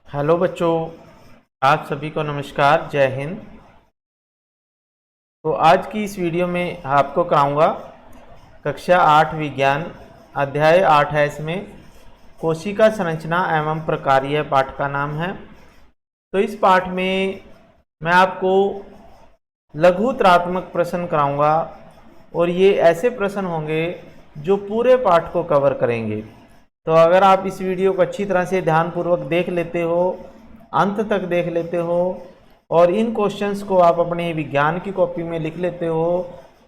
Hello बच्चों, आप सभी को नमस्कार। जय हिंद। तो आज की इस वीडियो में आपको कराऊंगा कक्षा 8 विज्ञान अध्याय 8 है। इसमें कोशिका संरचना एवं प्रकार्य पाठ का नाम है। तो इस पाठ में मैं आपको लघुत्रात्मक प्रश्न कराऊंगा और ये ऐसे प्रश्न होंगे जो पूरे पाठ को कवर करेंगे। तो अगर आप इस वीडियो को अच्छी तरह से ध्यानपूर्वक देख लेते हो, अंत तक देख लेते हो और इन क्वेश्चंस को आप अपने विज्ञान की कॉपी में लिख लेते हो,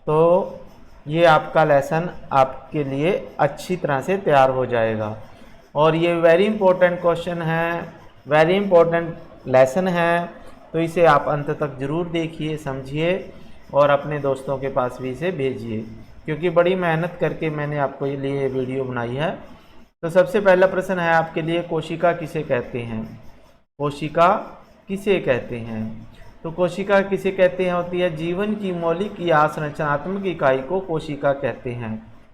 तो ये आपका लेसन आपके लिए अच्छी तरह से तैयार हो जाएगा। और ये वेरी इंपॉर्टेंट क्वेश्चन है, वेरी इंपॉर्टेंट लेसन है। तो इसे आप अंत तक ज़रूर देखिए, समझिए और अपने दोस्तों के पास भी इसे भेजिए, क्योंकि बड़ी मेहनत करके मैंने आपको लिए वीडियो बनाई है। तो सबसे पहला प्रश्न है आपके लिए, कोशिका किसे कहते हैं? कोशिका किसे कहते हैं? तो कोशिका किसे कहते हैं होती है जीवन की मौलिक या संरचनात्मक इकाई को कोशिका कहते हैं।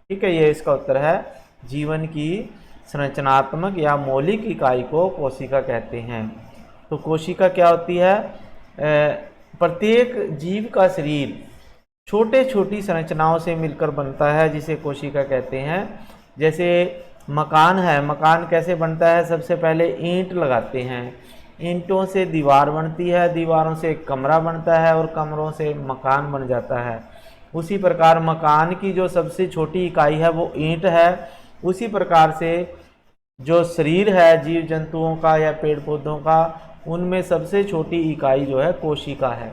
ठीक है, ये इसका उत्तर है। जीवन की संरचनात्मक या मौलिक इकाई को कोशिका कहते हैं। तो कोशिका क्या होती है? प्रत्येक जीव का शरीर छोटे छोटी संरचनाओं से मिलकर बनता है, जिसे कोशिका कहते हैं। जैसे मकान है, मकान कैसे बनता है? सबसे पहले ईंट लगाते हैं, ईंटों से दीवार बनती है, दीवारों से कमरा बनता है और कमरों से मकान बन जाता है। उसी प्रकार मकान की जो सबसे छोटी इकाई है वो ईंट है। उसी प्रकार से जो शरीर है जीव जंतुओं का या पेड़ पौधों का, उनमें सबसे छोटी इकाई जो है कोशिका है।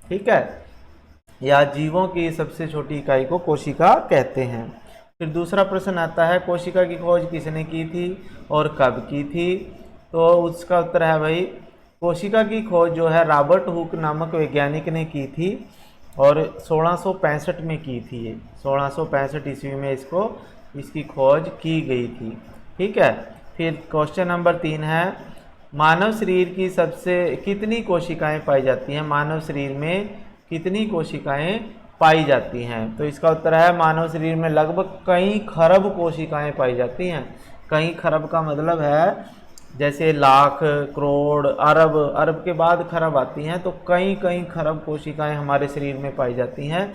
ठीक है, या जीवों की सबसे छोटी इकाई को कोशिका कहते हैं। फिर दूसरा प्रश्न आता है, कोशिका की खोज किसने की थी और कब की थी? तो उसका उत्तर है भाई, कोशिका की खोज जो है रॉबर्ट हुक नामक वैज्ञानिक ने की थी और 1665 में की थी। ये 1665 ईस्वी में इसकी खोज की गई थी। ठीक है। फिर क्वेश्चन नंबर 3 है, मानव शरीर की सबसे कितनी कोशिकाएं पाई जाती हैं? मानव शरीर में कितनी कोशिकाएं पाई जाती हैं? तो इसका उत्तर है, मानव शरीर में लगभग कई खरब कोशिकाएं पाई जाती हैं। कई खरब का मतलब है जैसे लाख, करोड़, अरब, अरब के बाद खरब आती हैं। तो कई कई खरब कोशिकाएं हमारे शरीर में पाई जाती हैं।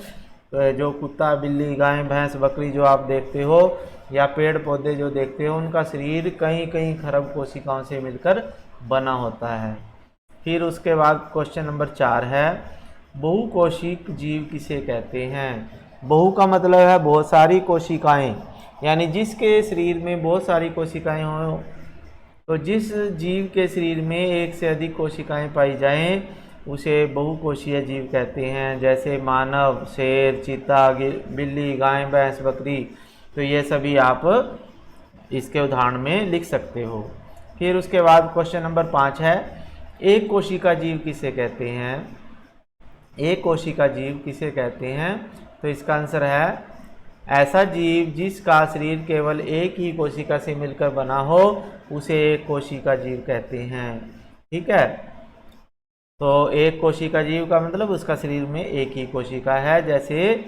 तो जो कुत्ता, बिल्ली, गाय, भैंस, बकरी जो आप देखते हो या पेड़ पौधे जो देखते हो, उनका शरीर कई कई खरब कोशिकाओं से मिलकर बना होता है। फिर उसके बाद क्वेश्चन नंबर 4 है, बहुकोशिक जीव किसे कहते हैं? बहु का मतलब है बहुत सारी कोशिकाएं, यानी जिसके शरीर में बहुत सारी कोशिकाएं हों। तो जिस जीव के शरीर में एक से अधिक कोशिकाएं पाई जाएं, उसे बहुकोशीय जीव कहते हैं। जैसे मानव, शेर, चीता, बिल्ली, गाय, भैंस, बकरी। तो ये सभी आप इसके उदाहरण में लिख सकते हो। फिर उसके बाद क्वेश्चन नंबर 5 है, एक कोशिका जीव किसे कहते हैं? एक कोशिका जीव किसे कहते हैं? तो इसका आंसर है, ऐसा जीव जिसका शरीर केवल एक ही कोशिका से मिलकर बना हो, उसे एक कोशिका जीव कहते हैं। ठीक है, तो एक कोशिका जीव का मतलब उसका शरीर में एक ही कोशिका है। जैसे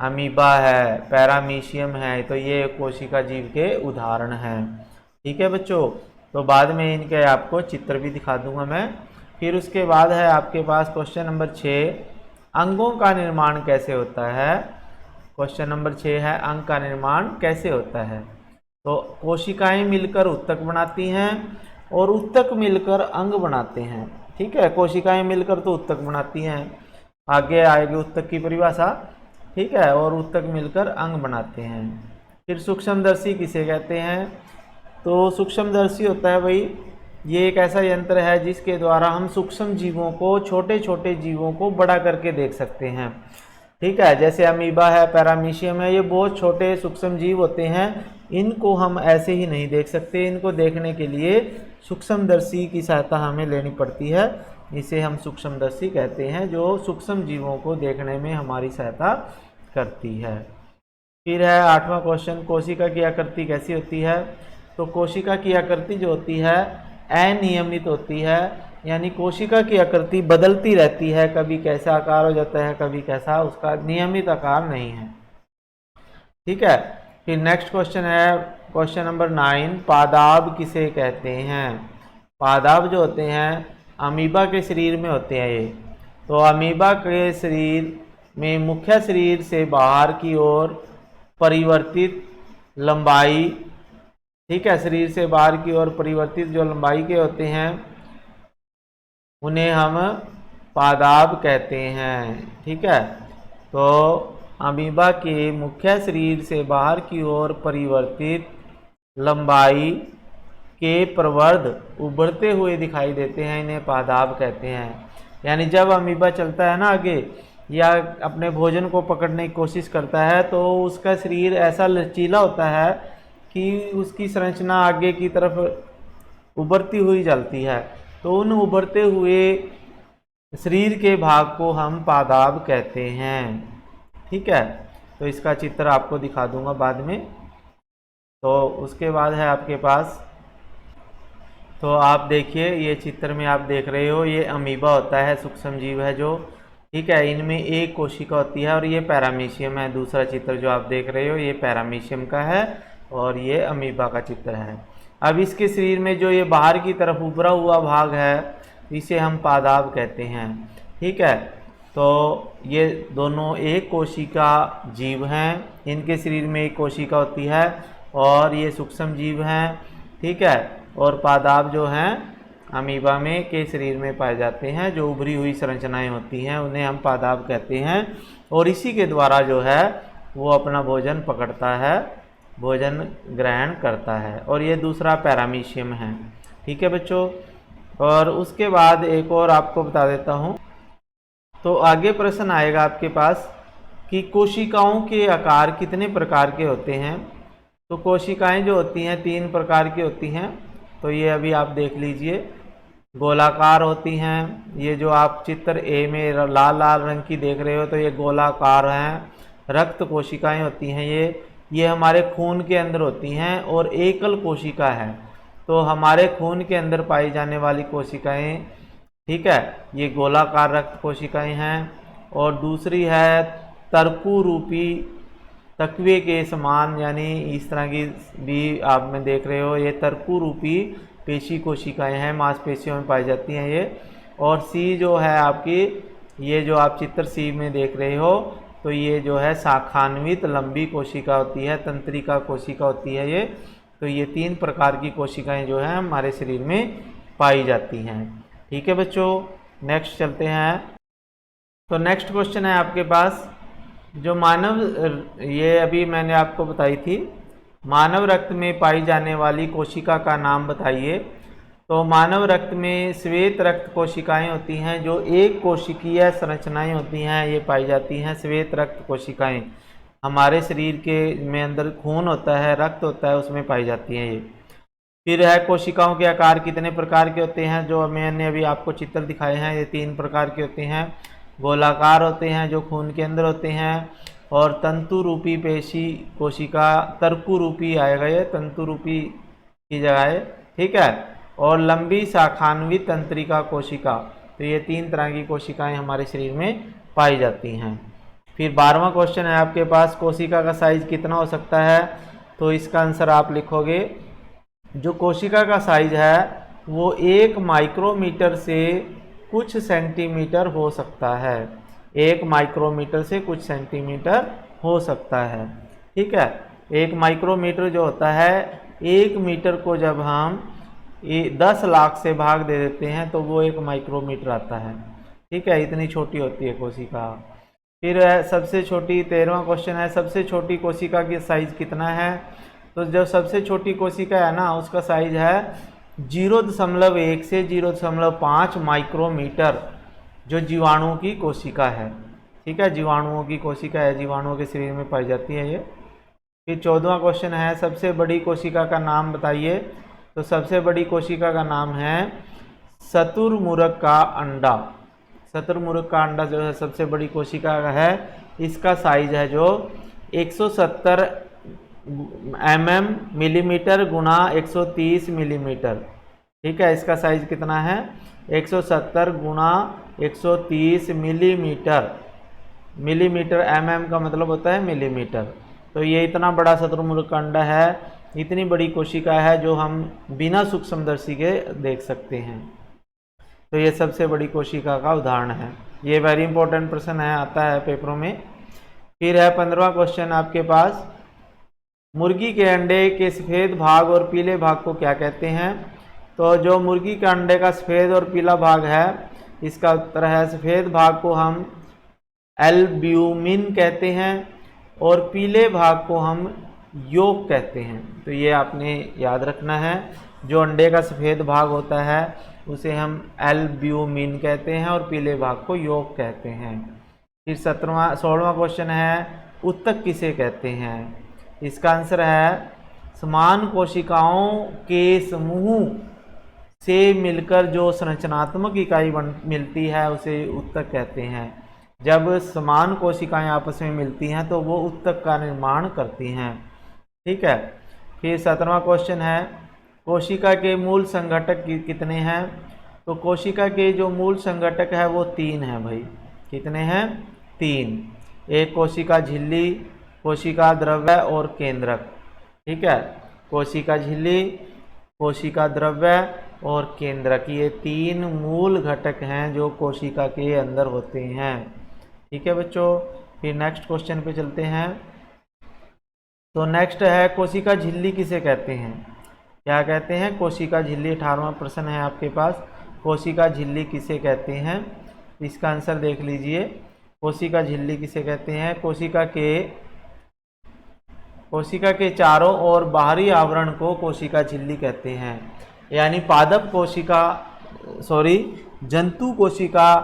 अमीबा है, पैरामीशियम है, तो ये एक कोशिका जीव के उदाहरण हैं। ठीक है बच्चों, तो बाद में इनके आपको चित्र भी दिखा दूंगा मैं। फिर उसके बाद है आपके पास क्वेश्चन नंबर 6, अंगों का निर्माण कैसे होता है? क्वेश्चन नंबर 6 है, अंग का निर्माण कैसे होता है? तो कोशिकाएं मिलकर उत्तक बनाती हैं और उत्तक मिलकर अंग बनाते हैं। ठीक है, कोशिकाएं मिलकर तो उत्तक बनाती हैं, आगे आएगी उत्तक की परिभाषा। ठीक है, और उत्तक मिलकर अंग बनाते हैं। फिर सूक्ष्मदर्शी किसे कहते हैं? तो सूक्ष्मदर्शी होता है भाई, ये एक ऐसा यंत्र है जिसके द्वारा हम सूक्ष्म जीवों को, छोटे छोटे जीवों को बड़ा करके देख सकते हैं। ठीक है, जैसे अमीबा है, पैरामीशियम है, ये बहुत छोटे सूक्ष्म जीव होते हैं। इनको हम ऐसे ही नहीं देख सकते, इनको देखने के लिए सूक्ष्मदर्शी की सहायता हमें लेनी पड़ती है। इसे हम सूक्ष्मदर्शी कहते हैं, जो सूक्ष्म जीवों को देखने में हमारी सहायता करती है। फिर है 8वां क्वेश्चन, कोशिका की आकृति कैसी होती है? तो कोशिका की आकृति जो होती है अनियमित होती है, यानी कोशिका की आकृति बदलती रहती है, कभी कैसा आकार हो जाता है, कभी कैसा, उसका नियमित आकार नहीं है। ठीक है, फिर नेक्स्ट क्वेश्चन है क्वेश्चन नंबर 9, पादाब किसे कहते हैं? पादाब जो होते हैं अमीबा के शरीर में होते हैं ये। तो अमीबा के शरीर में मुख्य शरीर से बाहर की ओर परिवर्तित लंबाई, ठीक है, शरीर से बाहर की ओर परिवर्तित जो लंबाई के होते हैं उन्हें हम पादाब कहते हैं। ठीक है, तो अमीबा के मुख्य शरीर से बाहर की ओर परिवर्तित लंबाई के प्रवर्ध उभरते हुए दिखाई देते हैं, इन्हें पादाब कहते हैं। यानी जब अमीबा चलता है ना आगे या अपने भोजन को पकड़ने की कोशिश करता है तो उसका शरीर ऐसा लचीला होता है कि उसकी संरचना आगे की तरफ उभरती हुई चलती है। तो उन उभरते हुए शरीर के भाग को हम पादाब कहते हैं। ठीक है, तो इसका चित्र आपको दिखा दूंगा बाद में। तो उसके बाद है आपके पास, तो आप देखिए ये चित्र में आप देख रहे हो, ये अमीबा होता है, सूक्ष्म जीव है जो, ठीक है, इनमें एक कोशिका होती है और ये पैरामीशियम है। दूसरा चित्र जो आप देख रहे हो ये पैरामीशियम का है और ये अमीबा का चित्र है। अब इसके शरीर में जो ये बाहर की तरफ उभरा हुआ भाग है इसे हम पादाब कहते हैं। ठीक है, तो ये दोनों एक कोशिका जीव हैं, इनके शरीर में एक कोशिका होती है और ये सूक्ष्म जीव हैं। ठीक है, और पादाब जो हैं अमीबा में के शरीर में पाए जाते हैं, जो उभरी हुई संरचनाएं होती हैं उन्हें हम पादाब कहते हैं। और इसी के द्वारा जो है वो अपना भोजन पकड़ता है, भोजन ग्रहण करता है। और ये दूसरा पैरामीशियम है। ठीक है बच्चों, और उसके बाद एक और आपको बता देता हूँ। तो आगे प्रश्न आएगा आपके पास कि कोशिकाओं के आकार कितने प्रकार के होते हैं। तो कोशिकाएं जो होती हैं 3 प्रकार की होती हैं। तो ये अभी आप देख लीजिए, गोलाकार होती हैं। ये जो आप चित्र ए में लाल लाल रंग की देख रहे हो तो ये गोलाकार हैं। रक्त कोशिकाएं होती हैं, ये हमारे खून के अंदर होती हैं और एकल कोशिका है। तो हमारे खून के अंदर पाई जाने वाली कोशिकाएं, ठीक है, ये गोलाकार रक्त कोशिकाएं हैं। और दूसरी है तरकू रूपी तकवे के समान, यानी इस तरह की भी आप में देख रहे हो, ये तरकू रूपी पेशी कोशिकाएं हैं, मांसपेशियों में पाई जाती हैं ये। और सी जो है आपकी, ये जो आप चित्र सी में देख रहे हो तो ये जो है शाखान्वित लंबी कोशिका होती है, तंत्रिका कोशिका होती है ये। तो ये 3 प्रकार की कोशिकाएं जो हैं हमारे शरीर में पाई जाती हैं। ठीक है बच्चों, नेक्स्ट चलते हैं। तो नेक्स्ट क्वेश्चन है आपके पास, जो मानव, ये अभी मैंने आपको बताई थी, मानव रक्त में पाई जाने वाली कोशिका का नाम बताइए। तो मानव रक्त में श्वेत रक्त कोशिकाएं होती हैं, जो एक कोशिकीय संरचनाएं होती हैं, ये पाई जाती हैं श्वेत रक्त कोशिकाएं। हमारे शरीर के में अंदर खून होता है, रक्त होता है, उसमें पाई जाती हैं ये। फिर है कोशिकाओं के आकार कितने प्रकार के होते हैं। जो मैंने अभी आपको चित्र दिखाए हैं ये 3 प्रकार के होते हैं। गोलाकार होते हैं जो खून के अंदर होते हैं, और तंतु रूपी पेशी कोशिका, तरकू रूपी आएगा ये, तंतु रूपी की जगह। ठीक है, और लंबी शाखान्वित तंत्रिका कोशिका। तो ये 3 तरह की कोशिकाएं हमारे शरीर में पाई जाती हैं। फिर 12वां क्वेश्चन है आपके पास, कोशिका का साइज कितना हो सकता है। तो इसका आंसर आप लिखोगे, जो कोशिका का साइज है वो 1 माइक्रोमीटर से कुछ सेंटीमीटर हो सकता है। 1 माइक्रोमीटर से कुछ सेंटीमीटर हो सकता है। ठीक है, 1 माइक्रोमीटर जो होता है, 1 मीटर को जब हम 10 लाख से भाग दे देते हैं तो वो 1 माइक्रोमीटर आता है। ठीक है, इतनी छोटी होती है कोशिका। फिर सबसे छोटी, 13वां क्वेश्चन है, सबसे छोटी कोशिका की साइज कितना है। तो जो सबसे छोटी कोशिका है ना उसका साइज है 0.1 से 0.5 माइक्रोमीटर, जो जीवाणुओं की कोशिका है। ठीक है, जीवाणुओं की कोशिका है, जीवाणुओं के शरीर में पाई जाती है ये। फिर 14वां क्वेश्चन है, सबसे बड़ी कोशिका का नाम बताइए। तो सबसे बड़ी कोशिका का नाम है शतुरमुर्ग का अंडा। शतुरमुर्ग का अंडा जो है सबसे बड़ी कोशिका का है। इसका साइज है जो 170 मिलीमीटर गुणा 130 मिलीमीटर। ठीक है, इसका साइज कितना है 170 गुणा 130 मिलीमीटर। मिलीमीटर, का मतलब होता है मिलीमीटर। तो ये इतना बड़ा शतुरमुर्ग का अंडा है इतनी बड़ी कोशिका है जो हम बिना सूक्ष्मदर्शी के देख सकते हैं। तो ये सबसे बड़ी कोशिका का उदाहरण है। ये वेरी इंपॉर्टेंट प्रश्न है, आता है पेपरों में। फिर है 15वां क्वेश्चन आपके पास, मुर्गी के अंडे के सफ़ेद भाग और पीले भाग को क्या कहते हैं? तो जो मुर्गी के अंडे का सफ़ेद और पीला भाग है, इसका उत्तर है सफ़ेद भाग को हम एल्ब्यूमिन कहते हैं और पीले भाग को हम योक कहते हैं। तो ये आपने याद रखना है, जो अंडे का सफ़ेद भाग होता है उसे हम एल्ब्यूमिन कहते हैं और पीले भाग को योक कहते हैं। फिर 16वां क्वेश्चन है, उत्तक किसे कहते हैं? इसका आंसर है समान कोशिकाओं के समूह से मिलकर जो संरचनात्मक इकाई मिलती है उसे उत्तक कहते हैं। जब समान कोशिकाएं आपस में मिलती हैं तो वो उत्तक का निर्माण करती हैं। ठीक है। फिर 17वां क्वेश्चन है, कोशिका के मूल संघटक कितने हैं? तो कोशिका के जो मूल संघटक है वो 3 हैं भाई। कितने हैं? 3। एक कोशिका झिल्ली, कोशिका द्रव्य और केंद्रक। ठीक है, कोशिका झिल्ली, कोशिका द्रव्य और केंद्रक, ये 3 मूल घटक हैं जो कोशिका के अंदर होते हैं। ठीक है बच्चों। फिर नेक्स्ट क्वेश्चन पे चलते हैं। तो नेक्स्ट है, कोशिका झिल्ली किसे कहते हैं? क्या कहते हैं? कोशिका झिल्ली। 18वां प्रश्न है आपके पास, कोशिका झिल्ली किसे कहते हैं? इसका आंसर देख लीजिए। कोशिका झिल्ली किसे कहते हैं? कोशिका के चारों ओर बाहरी आवरण को कोशिका झिल्ली कहते हैं। यानी पादप कोशिका, जंतु कोशिका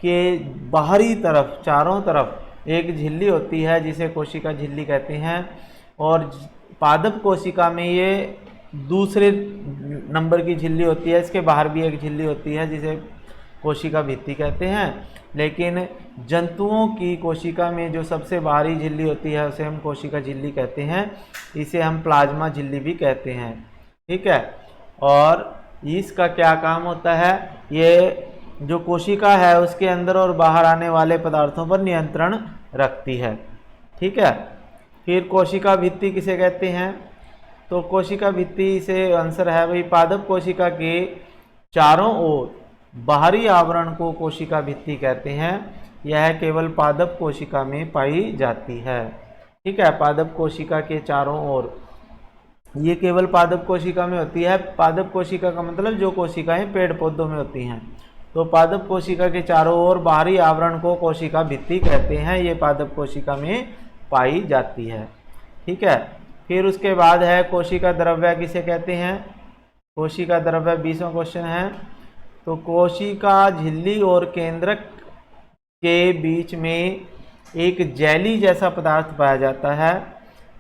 के बाहरी तरफ, चारों तरफ एक झिल्ली होती है जिसे कोशिका झिल्ली कहते हैं। और पादप कोशिका में ये दूसरे नंबर की झिल्ली होती है, इसके बाहर भी एक झिल्ली होती है जिसे कोशिका भित्ति कहते हैं। लेकिन जंतुओं की कोशिका में जो सबसे बाहरी झिल्ली होती है उसे हम कोशिका झिल्ली कहते हैं। इसे हम प्लाज्मा झिल्ली भी कहते हैं। ठीक है। और इसका क्या काम होता है? ये जो कोशिका है उसके अंदर और बाहर आने वाले पदार्थों पर नियंत्रण रखती है। ठीक है। फिर कोशिका भित्ति किसे कहते हैं? तो कोशिका भित्ति से आंसर है भाई, पादप कोशिका के चारों ओर बाहरी आवरण को कोशिका भित्ति कहते हैं। यह केवल पादप कोशिका में पाई जाती है। ठीक है, पादप कोशिका के चारों ओर, ये केवल पादप कोशिका में होती है। पादप कोशिका का मतलब जो कोशिकाएं पेड़ पौधों में होती हैं। तो पादप कोशिका के चारों ओर बाहरी आवरण को कोशिका भित्ति कहते हैं। ये पादप कोशिका में पाई जाती है। ठीक है। फिर उसके बाद है, कोशिका द्रव्य किसे कहते हैं? कोशिका द्रव्य 20वां क्वेश्चन है। तो कोशिका झिल्ली और केंद्रक के बीच में एक जेली जैसा पदार्थ पाया जाता है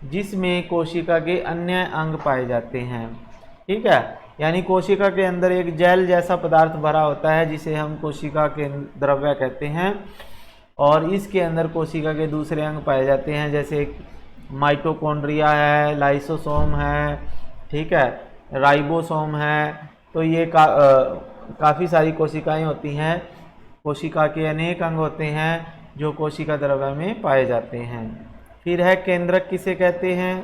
जिसमें कोशिका के अन्य अंग पाए जाते हैं। ठीक है, यानी कोशिका के अंदर एक जेल जैसा पदार्थ भरा होता है जिसे हम कोशिका के द्रव्य कहते हैं। और इसके अंदर कोशिका के दूसरे अंग पाए जाते हैं, जैसे माइटोकॉन्ड्रिया है, लाइसोसोम है, ठीक है, राइबोसोम है। तो ये काफ़ी सारी कोशिकाएं होती हैं। कोशिका के अनेक अंग होते हैं जो कोशिका द्रव्य में पाए जाते हैं। फिर है, केंद्रक किसे कहते हैं?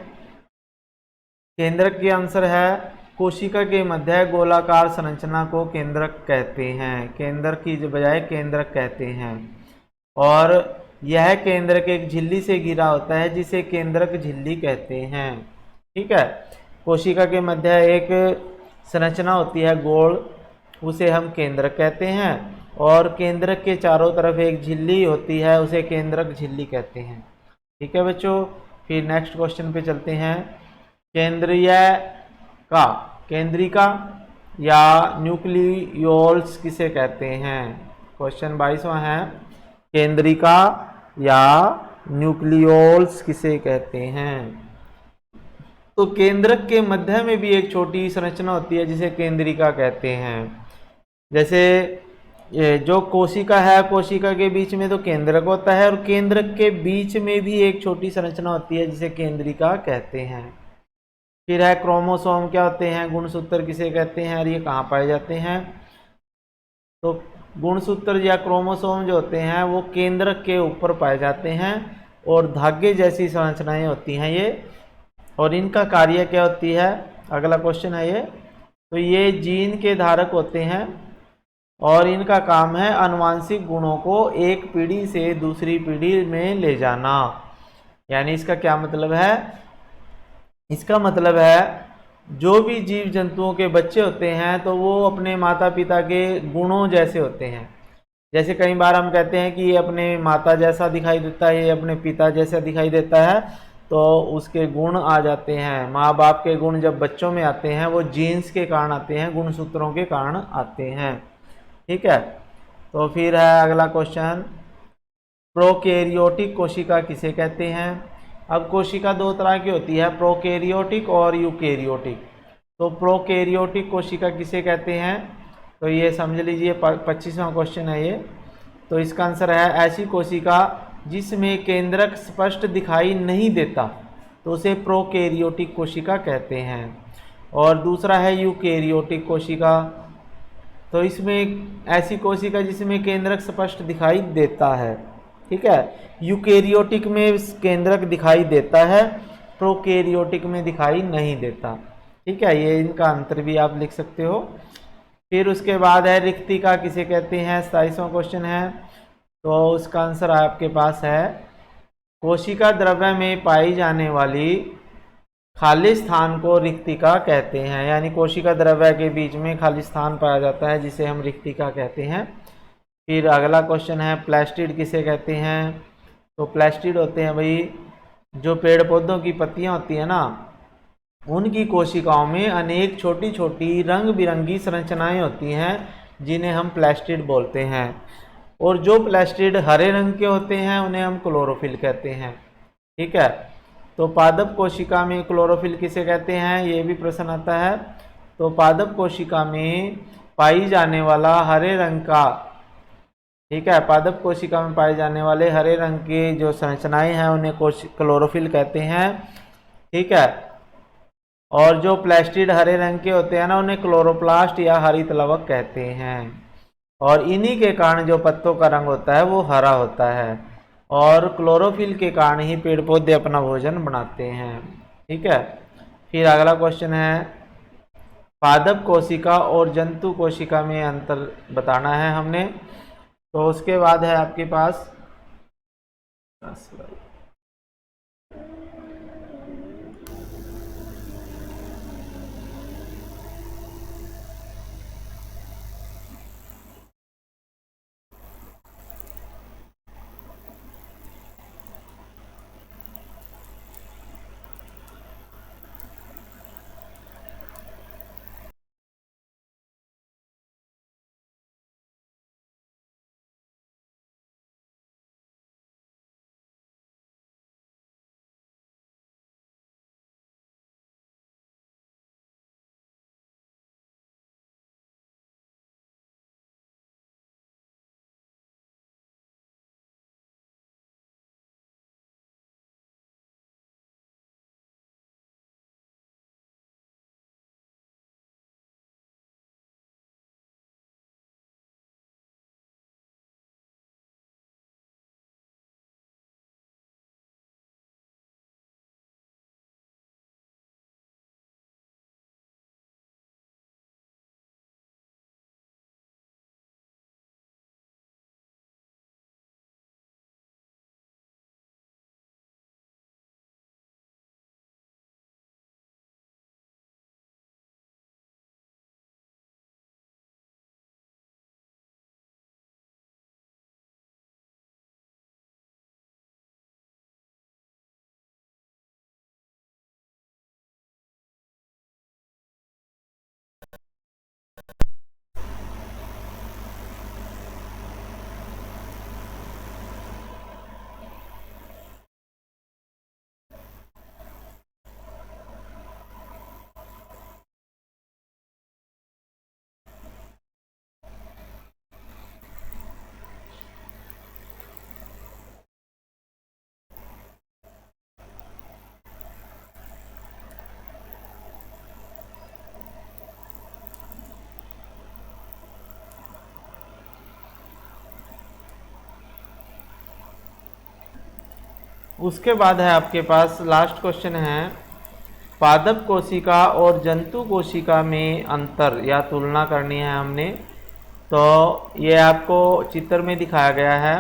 केंद्रक के आंसर है, कोशिका के मध्य गोलाकार संरचना को केंद्रक कहते हैं। केंद्रक की बजाय केंद्रक कहते हैं। और यह केंद्रक एक झिल्ली से घिरा होता है जिसे केंद्रक झिल्ली कहते हैं। ठीक है, कोशिका के मध्य एक संरचना होती है गोल, उसे हम केंद्रक कहते हैं। और केंद्रक के चारों तरफ एक झिल्ली होती है, उसे केंद्रक झिल्ली कहते हैं। ठीक है बच्चों। फिर नेक्स्ट क्वेश्चन पे चलते हैं। केंद्रिका या न्यूक्लियोल्स किसे कहते हैं? क्वेश्चन 22वां है, केंद्रिका या न्यूक्लियोल्स किसे कहते हैं? तो केंद्रक के मध्य में भी एक छोटी संरचना होती है जिसे केंद्रिका कहते हैं। जैसे ये जो कोशिका है, कोशिका के बीच में तो केंद्रक होता है और केंद्रक के बीच में भी एक छोटी संरचना होती है जिसे केंद्रिका कहते हैं। फिर है, क्रोमोसोम क्या होते हैं? गुणसूत्र किसे कहते हैं और ये कहाँ पाए जाते हैं? तो गुणसूत्र या क्रोमोसोम जो होते हैं वो केंद्रक के ऊपर पाए जाते हैं और धागे जैसी संरचनाएं होती हैं ये और इनका कार्य क्या होती है, अगला क्वेश्चन है ये। तो ये जीन के धारक होते हैं और इनका काम है आनुवांशिक गुणों को एक पीढ़ी से दूसरी पीढ़ी में ले जाना। यानी इसका क्या मतलब है, इसका मतलब है जो भी जीव जंतुओं के बच्चे होते हैं तो वो अपने माता पिता के गुणों जैसे होते हैं। जैसे कई बार हम कहते हैं कि ये अपने माता जैसा दिखाई देता है, ये अपने पिता जैसा दिखाई देता है, तो उसके गुण आ जाते हैं। माँ बाप के गुण जब बच्चों में आते हैं वो जीन्स के कारण आते हैं, गुणसूत्रों के कारण आते हैं। ठीक है, तो फिर है अगला क्वेश्चन, प्रोकैरियोटिक कोशिका किसे कहते हैं। अब कोशिका दो तरह की होती है, प्रोकैरियोटिक और यूकैरियोटिक। तो प्रोकैरियोटिक कोशिका किसे कहते हैं, तो ये समझ लीजिए 25वां क्वेश्चन है ये। तो इसका आंसर है ऐसी कोशिका जिसमें केंद्रक स्पष्ट दिखाई नहीं देता, तो उसे प्रोकैरियोटिक कोशिका कहते हैं। और दूसरा है यूकैरियोटिक कोशिका। तो इसमें ऐसी कोशिका जिसमें केंद्रक स्पष्ट दिखाई देता है। ठीक है, यूकैरियोटिक में केंद्रक दिखाई देता है, प्रोकैरियोटिक में दिखाई नहीं देता। ठीक है, ये इनका अंतर भी आप लिख सकते हो। फिर उसके बाद है रिक्तिका किसे कहते हैं, 27वां क्वेश्चन है। तो उसका आंसर आपके पास है कोशिका द्रव्य में पाई जाने वाली खाली स्थान को रिक्तिका कहते हैं। यानी कोशिका द्रव्य के बीच में खाली स्थान पाया जाता है जिसे हम रिक्तिका कहते हैं। फिर अगला क्वेश्चन है प्लास्टिड किसे कहते हैं। तो प्लास्टिड होते हैं भाई जो पेड़ पौधों की पत्तियां होती है ना, उनकी कोशिकाओं में अनेक छोटी छोटी रंग बिरंगी संरचनाएं होती हैं जिन्हें हम प्लास्टिड बोलते हैं। और जो प्लास्टिड हरे रंग के होते हैं उन्हें हम क्लोरोफिल कहते हैं। ठीक है, तो पादप कोशिका में क्लोरोफिल किसे कहते हैं, ये भी प्रश्न आता है। तो पादप कोशिका में पाई जाने वाला हरे रंग का, ठीक है, पादप कोशिका में पाए जाने वाले हरे रंग के जो संरचनाएं हैं उन्हें क्लोरोफिल कहते हैं। ठीक है, और जो प्लास्टिड हरे रंग के होते हैं ना उन्हें क्लोरोप्लास्ट या हरित लवक कहते हैं। और इन्हीं के कारण जो पत्तों का रंग होता है वो हरा होता है, और क्लोरोफिल के कारण ही पेड़ पौधे अपना भोजन बनाते हैं। ठीक है, फिर अगला क्वेश्चन है पादप कोशिका और जंतु कोशिका में अंतर बताना है हमने। तो उसके बाद है आपके पास उसके बाद है आपके पास लास्ट क्वेश्चन है पादप कोशिका और जंतु कोशिका में अंतर या तुलना करनी है हमने। तो ये आपको चित्र में दिखाया गया है।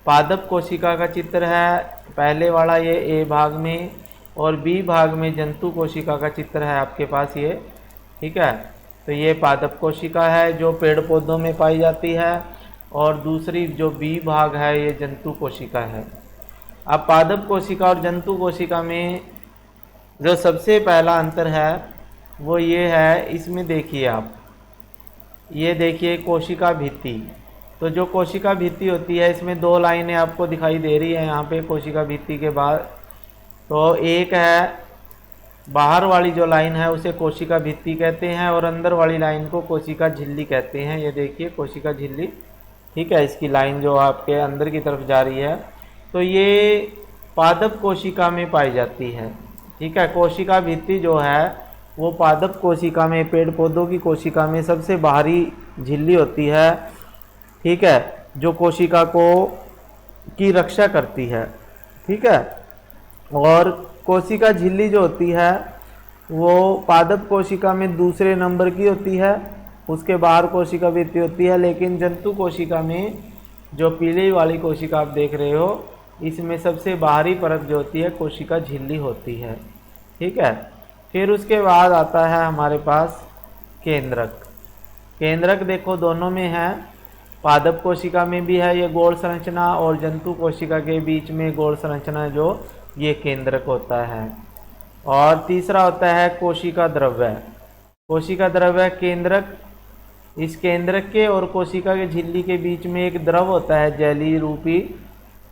पादप कोशिका का चित्र है पहले वाला, ये ए भाग में, और बी भाग में जंतु कोशिका का चित्र है आपके पास ये। ठीक है, तो ये पादप कोशिका है जो पेड़ पौधों में पाई जाती है, और दूसरी जो बी भाग है ये जंतु कोशिका है। अब पादप कोशिका और जंतु कोशिका में जो सबसे पहला अंतर है वो ये है, इसमें देखिए आप, ये देखिए कोशिका भित्ति। तो जो कोशिका भित्ति होती है, इसमें दो लाइनें आपको दिखाई दे रही है यहाँ पे कोशिका भित्ति के बाद। तो एक है बाहर वाली जो लाइन है उसे कोशिका भित्ति कहते हैं, और अंदर वाली लाइन को कोशिका झिल्ली कहते हैं। ये देखिए कोशिका झिल्ली, ठीक है, इसकी लाइन जो आपके अंदर की तरफ जा रही है। तो ये पादप कोशिका में पाई जाती है। ठीक है, कोशिका भित्ति जो है वो पादप कोशिका में, पेड़ पौधों की कोशिका में सबसे बाहरी झिल्ली होती है। ठीक है, जो कोशिका को की रक्षा करती है। ठीक है, और कोशिका झिल्ली जो होती है वो पादप कोशिका में दूसरे नंबर की होती है, उसके बाहर कोशिका भित्ति होती है। लेकिन जंतु कोशिका में जो पीली वाली कोशिका आप देख रहे हो, इसमें सबसे बाहरी परत जो होती है कोशिका झिल्ली होती है। ठीक है, फिर उसके बाद आता है हमारे पास केंद्रक। केंद्रक देखो दोनों में है, पादप कोशिका में भी है ये गोल संरचना, और जंतु कोशिका के बीच में गोल संरचना जो ये केंद्रक होता है। और तीसरा होता है कोशिका द्रव्य। कोशिका द्रव्य केंद्रक, इस केंद्रक के और कोशिका के झिल्ली के बीच में एक द्रव होता है जेली रूपी।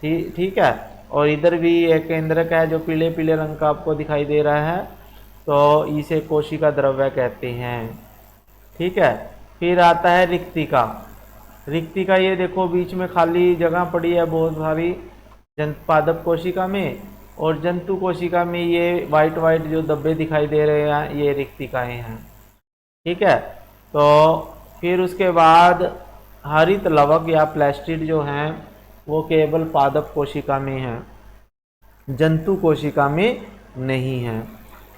ठीक है, और इधर भी एक केंद्रक है जो पीले पीले रंग का आपको दिखाई दे रहा है, तो इसे कोशिका द्रव्य कहते हैं। ठीक है, फिर आता है रिक्तिका। रिक्तिका ये देखो बीच में खाली जगह पड़ी है बहुत सारी पादप कोशिका में, और जंतु कोशिका में ये वाइट वाइट जो धब्बे दिखाई दे रहे हैं ये रिक्तिकाएँ हैं। ठीक है, तो फिर उसके बाद हरित लवक या प्लास्टिड जो हैं वो केवल पादप कोशिका में हैं, जंतु कोशिका में नहीं है।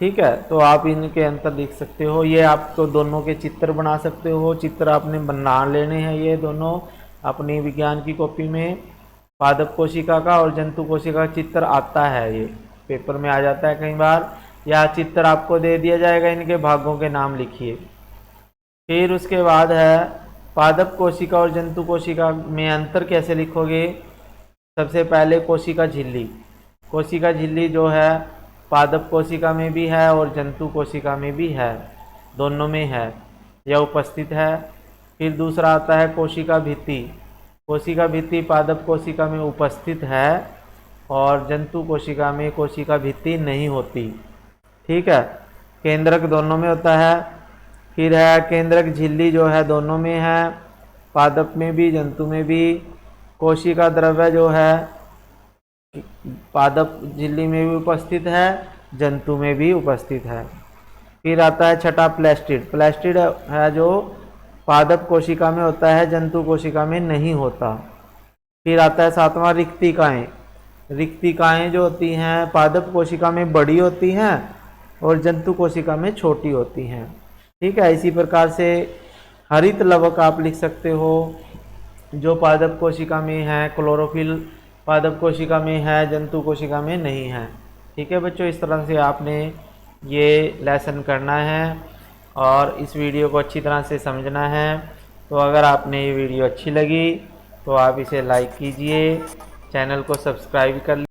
ठीक है, तो आप इनके अंतर देख सकते हो। ये आपको दोनों के चित्र बना सकते हो, चित्र आपने बना लेने हैं ये दोनों अपनी विज्ञान की कॉपी में। पादप कोशिका का और जंतु कोशिका का चित्र आता है, ये पेपर में आ जाता है कई बार, या चित्र आपको दे दिया जाएगा, इनके भागों के नाम लिखिए। फिर उसके बाद है पादप कोशिका और जंतु कोशिका में अंतर कैसे लिखोगे। सबसे पहले कोशिका झिल्ली। कोशिका झिल्ली जो है पादप कोशिका में भी है और जंतु कोशिका में भी है, दोनों में है, यह उपस्थित है। फिर दूसरा आता है कोशिका भित्ति। कोशिका भित्ति पादप कोशिका में उपस्थित है और जंतु कोशिका में कोशिका भित्ति नहीं होती। ठीक है, केंद्रक दोनों में होता है। फिर है केंद्रक झिल्ली जो है दोनों में है, पादप में भी जंतु में भी। कोशिका द्रव्य जो है पादप झिल्ली में भी उपस्थित है, जंतु में भी उपस्थित है। फिर आता है छठा प्लास्टिड। प्लास्टिड है जो पादप कोशिका में होता है, जंतु कोशिका में नहीं होता। फिर आता है सातवां रिक्तिकाएँ। रिक्तिकाएँ जो होती हैं पादप कोशिका में बड़ी होती हैं और जंतु कोशिका में छोटी होती हैं। ठीक है, इसी प्रकार से हरित लवक आप लिख सकते हो जो पादप कोशिका में है, क्लोरोफिल पादप कोशिका में है, जंतु कोशिका में नहीं है। ठीक है बच्चों, इस तरह से आपने ये लेसन करना है और इस वीडियो को अच्छी तरह से समझना है। तो अगर आपने ये वीडियो अच्छी लगी तो आप इसे लाइक कीजिए, चैनल को सब्सक्राइब कर